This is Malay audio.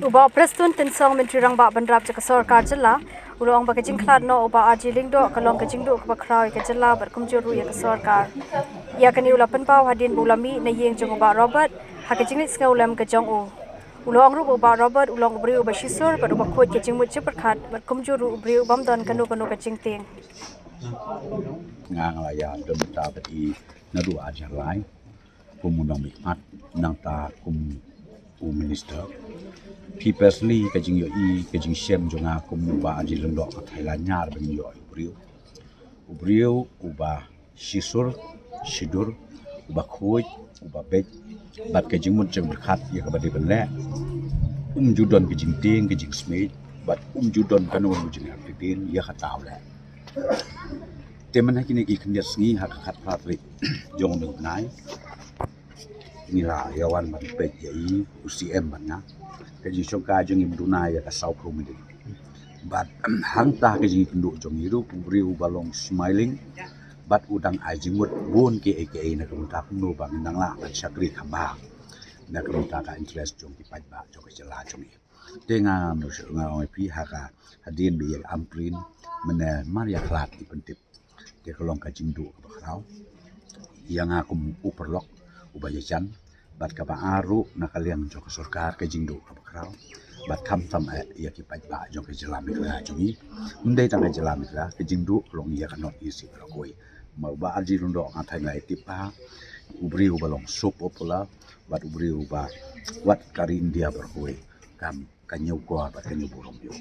Uba Prestun Tinsong Menteri Rang Ba Bandrap Jaka Sarkar Jilla Ulong Ba Kajing Khlad no Uba Aji Lingdo Kalong Kajing Do Ba Krawi Ka Jilla Bar Kumjuru Ya Ka Sarkar Ya Kani Ula Penpau Hadin Bulami Na Yeng Jong Uba Robert Hakajing Lik Ska Ulam Ka Jong U Ulong Ru Uba Robert Ulong Ubri Uba Shisur Bar Uba Khot Kajing Mut Jiperkhat Bar Kumjuru Ubri Ubam Don Kanu Kanu Kajing Ting ngang la ya dum ta bati na du a jan lai kum nong mi mat nang ta kum u minister pi personally ka jing yo I ka jing shem jonga kum ba ji leng do ka thailand nyar ben yo ubriu uba shisur shidur uba khoi uba bet bat ka jing mut jeng berkhat ya ka bade bele judon ka jing ting ka jing smith bat judon kanu jing aktin ya khataw le teman kini ikan dia sengi hak hak patrik jong deng nai nila yawan man pet yai UCM banna kaji shoka jong im dunai ya kasau promedi but hang ta kaji kendu jong iru riu balong smiling but udang ajimut bun ke eke na kemutak nu bang indang la kan syakri khamba na kemutak ka interest jong ki ba jong jela jong tenga no ngawai pi haka hadin bi amprin mena maria klat di pentip dia kelong kajing du bakrau yang aku uperlok ubayajan bat kaba aru nakaliang jok surkar kajing du bakrau bat kam tam ya kipat ba jok jelam ikla jongi mendai tang jelam ikla kajing du kelong ya kanot isi berkoi mau ba aji lundo ngatai ngai tipa ubri ubalong sup opola bat ubri uba wat kari India berkoi kam kanyau ko bat kanyau burung yo